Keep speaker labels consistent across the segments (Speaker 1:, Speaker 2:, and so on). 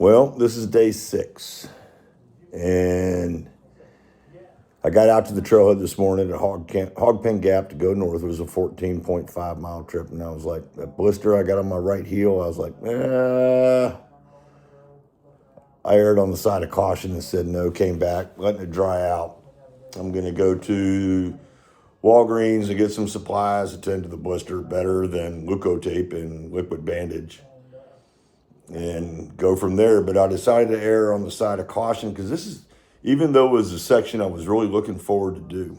Speaker 1: Well, this is day 6, and I got out to the trailhead this morning at Hog Pen Gap to go north. It was a 14.5 mile trip, and I was like, that blister I got on my right heel, I was like, I erred on the side of caution and said no, came back, letting it dry out. I'm going to go to Walgreens and get some supplies, attend to the blister better than Leukotape and liquid bandage, and go from there. But I decided to err on the side of caution because this is, even though it was a section I was really looking forward to do,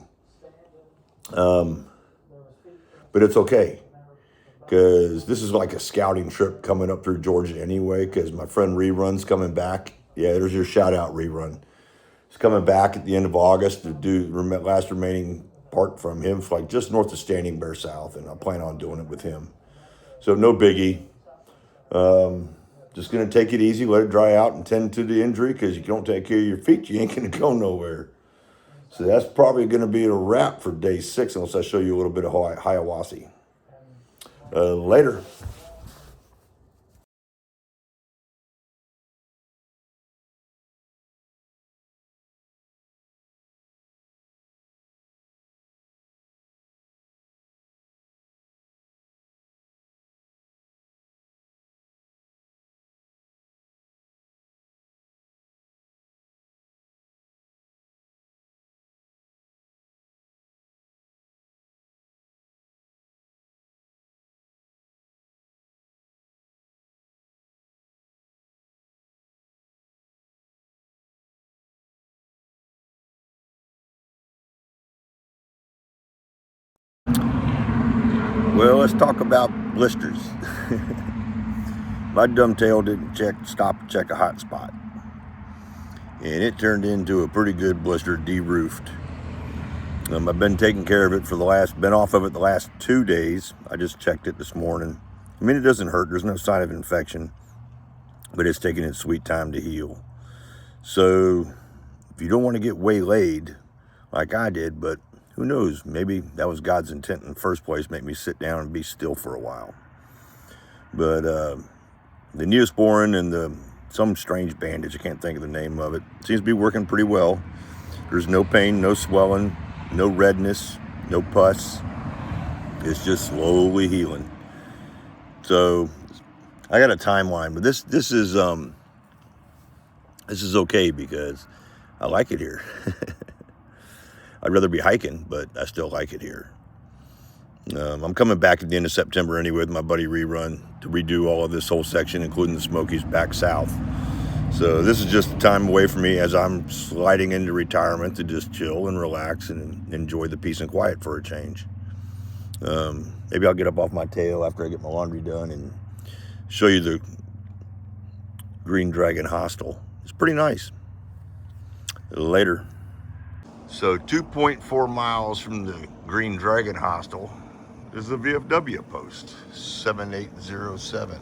Speaker 1: but it's okay because this is like a scouting trip coming up through Georgia anyway, because my friend Rerun's coming back. Yeah, there's your shout out, Rerun. He's coming back at the end of August to do the last remaining part from him, like just north of Standing Bear South, and I plan on doing it with him. So no biggie. Just going to take it easy, let it dry out, and tend to the injury, because if you don't take care of your feet, you ain't going to go nowhere. So that's probably going to be a wrap for day 6, unless I show you a little bit of Hiawassee. Later. Well, let's talk about blisters. My dumb tail didn't stop to check a hot spot, and it turned into a pretty good blister, de-roofed. I've been taking care of it been off of it the last 2 days. I just checked it this morning. I mean, it doesn't hurt. There's no sign of infection, but it's taking its sweet time to heal. So if you don't want to get waylaid like I did, but who knows, maybe that was God's intent in the first place, make me sit down and be still for a while. But the Neosporin and some strange bandage, I can't think of the name of it, seems to be working pretty well. There's no pain, no swelling, no redness, no pus. It's just slowly healing. So I got a timeline, but this is okay because I like it here. I'd rather be hiking, but I still like it here. I'm coming back at the end of September anyway with my buddy Rerun to redo all of this whole section, including the Smokies back south. So this is just a time away for me as I'm sliding into retirement to just chill and relax and enjoy the peace and quiet for a change. Maybe I'll get up off my tail after I get my laundry done and show you the Dragon Hostel. It's pretty nice. Later. So 2.4 miles from the Dragon Hostel is the VFW post, 7807.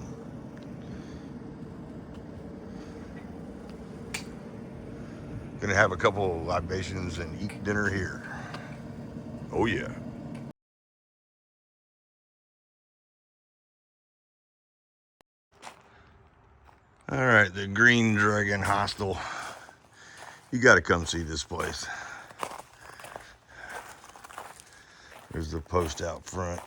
Speaker 1: Gonna have a couple of libations and eat dinner here. Oh yeah. All right, the Dragon Hostel. You gotta come see this place. There's the post out front.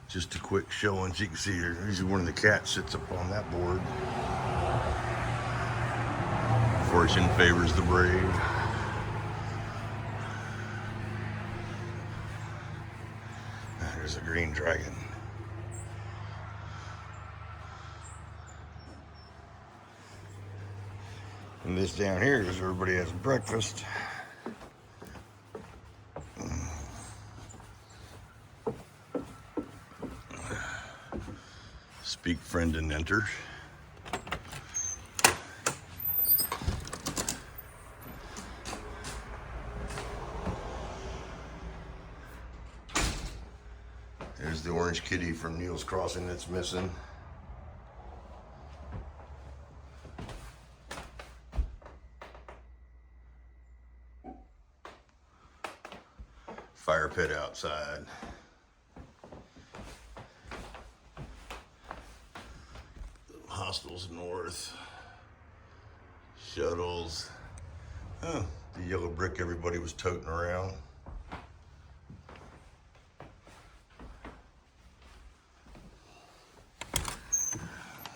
Speaker 1: Just a quick showing, so you can see here. Usually one of the cats sits up on that board. Fortune favors the brave. There's a green dragon. And this down here is where everybody has breakfast. Speak, friend, and enter. There's the orange kitty from Neil's Crossing that's missing. Fire pit outside. Hostels north. Shuttles. Oh, the yellow brick everybody was toting around.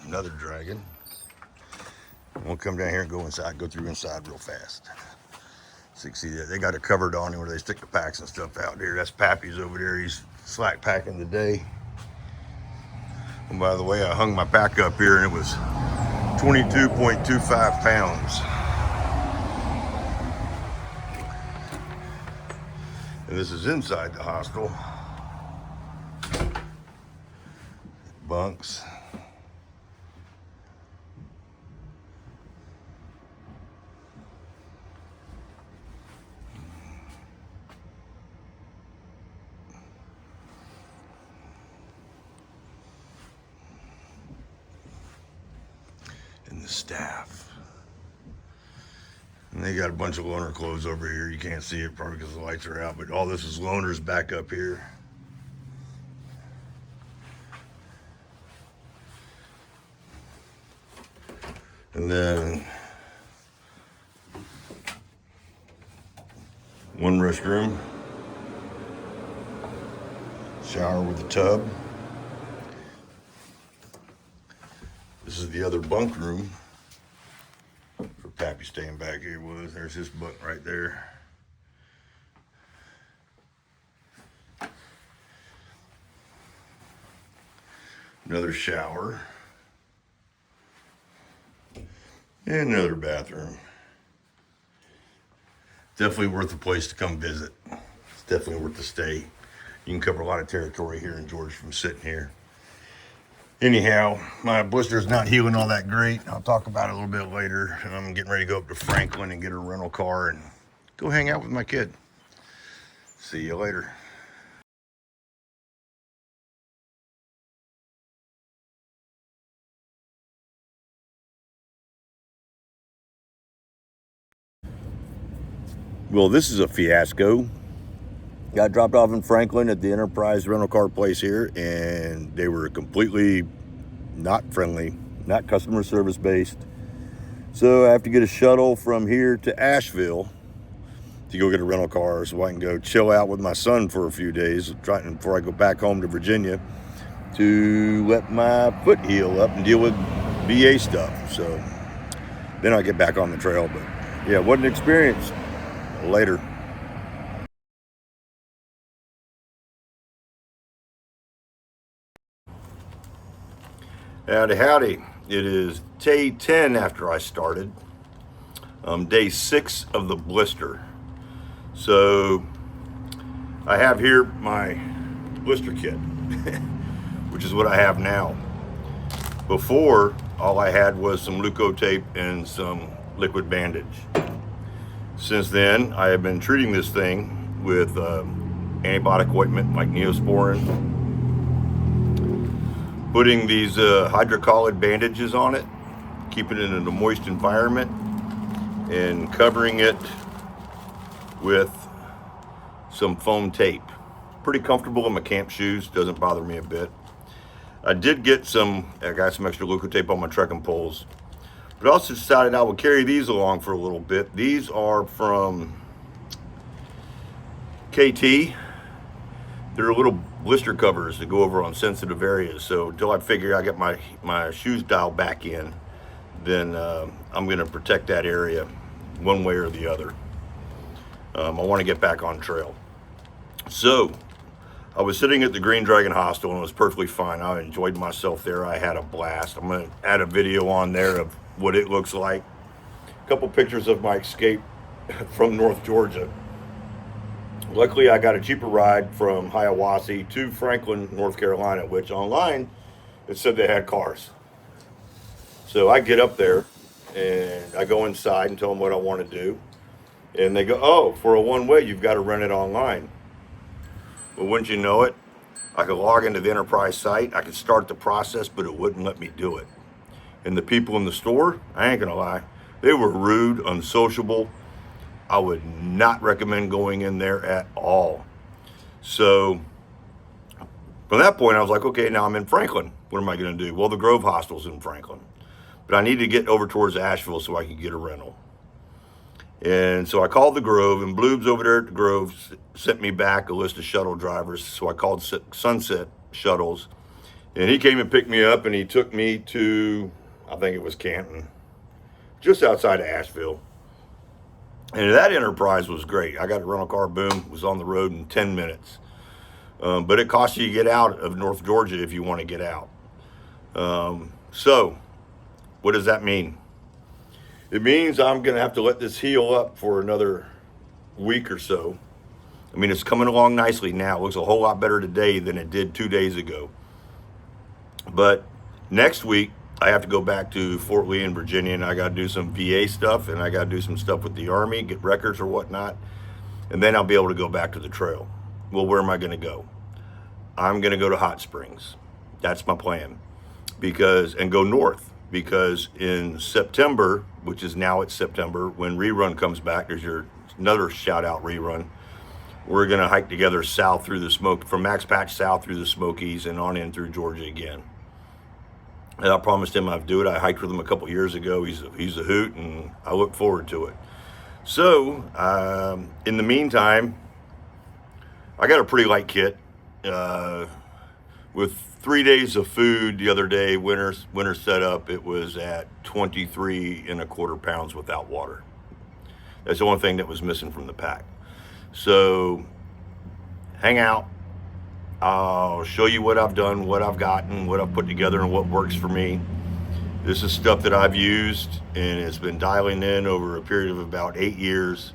Speaker 1: Another dragon. We'll come down here and go inside, go through inside real fast. So you can see that they got it covered on where they stick the packs and stuff out here. That's Pappy's over there. He's slack packing today. And by the way, I hung my pack up here and it was 22.25 pounds. And this is inside the hostel. Bunks. And the staff. And they got a bunch of loaner clothes over here. You can't see it probably because the lights are out, but all this is loaners back up here. And then one restroom, shower with a tub. This is the other bunk room for Pappy staying back here with us. There's his bunk right there. Another shower. And another bathroom. Definitely worth the place to come visit. It's definitely worth the stay. You can cover a lot of territory here in Georgia from sitting here. Anyhow, my blister's not healing all that great. I'll talk about it a little bit later. I'm getting ready to go up to Franklin and get a rental car and go hang out with my kid. See you later. Well, this is a fiasco. Got dropped off in Franklin at the Enterprise rental car place here, and they were completely not friendly, not customer service based. So I have to get a shuttle from here to Asheville to go get a rental car so I can go chill out with my son for a few days before I go back home to Virginia to let my foot heal up and deal with VA stuff. So then I'll get back on the trail. But yeah, what an experience. Later. Howdy, howdy. It is day 10 after I started. Day 6 of the blister. So I have here my blister kit, which is what I have now. Before, all I had was some Leukotape and some liquid bandage. Since then, I have been treating this thing with antibiotic ointment like Neosporin, putting these hydrocolloid bandages on it, keeping it in a moist environment, and covering it with some foam tape. Pretty comfortable in my camp shoes, doesn't bother me a bit. I got some extra Leukotape on my trekking poles. But I also decided I would carry these along for a little bit. These are from KT. They're little blister covers that go over on sensitive areas. So until I figure I get my shoes dialed back in, then I'm going to protect that area one way or the other. I want to get back on trail. So I was sitting at the Green Dragon Hostel and it was perfectly fine. I enjoyed myself there. I had a blast. I'm going to add a video on there of what it looks like. A couple pictures of my escape from North Georgia. Luckily, I got a cheaper ride from Hiawassee to Franklin, North Carolina, which online it said they had cars. So I get up there and I go inside and tell them what I want to do. And they go, oh, for a one-way, you've got to rent it online. But wouldn't you know it, I could log into the enterprise site, I could start the process, but it wouldn't let me do it. And the people in the store, I ain't gonna lie, they were rude, unsociable. I would not recommend going in there at all. So from that point, I was like, okay, now I'm in Franklin. What am I gonna do? Well, the Grove Hostel's in Franklin, but I need to get over towards Asheville so I could get a rental. And so I called the Grove, and Bloobs over there at the Grove sent me back a list of shuttle drivers. So I called Sunset Shuttles, and he came and picked me up, and he took me to, I think it was Canton, just outside of Asheville. And that enterprise was great. I got a rental car, boom, was on the road in 10 minutes. But it costs you to get out of North Georgia if you want to get out. So what does that mean? It means I'm going to have to let this heal up for another week or so. I mean, it's coming along nicely now. It looks a whole lot better today than it did 2 days ago. But next week, I have to go back to Fort Lee in Virginia, and I got to do some VA stuff, and I got to do some stuff with the Army, get records or whatnot. And then I'll be able to go back to the trail. Well, where am I going to go? I'm going to go to Hot Springs. That's my plan. And go north. Because in September, which is now it's September, when Rerun comes back, there's another shout out Rerun. We're gonna hike together south through the from Max Patch south through the Smokies and on in through Georgia again. And I promised him I'd do it. I hiked with him a couple years ago. He's a hoot, and I look forward to it. So in the meantime, I got a pretty light kit with 3 days of food. The other day, winter setup, it was at 23.25 pounds without water. That's the only thing that was missing from the pack. So hang out. I'll show you what I've done, what I've gotten, what I've put together, and what works for me. This is stuff that I've used, and it's been dialing in over a period of about 8 years.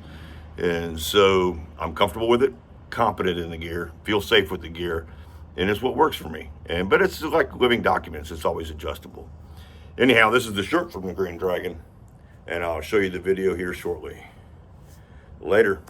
Speaker 1: And so I'm comfortable with it, competent in the gear, feel safe with the gear. And it's what works for me. But it's like living documents. It's always adjustable. Anyhow, this is the shirt from the Green Dragon, and I'll show you the video here shortly. Later.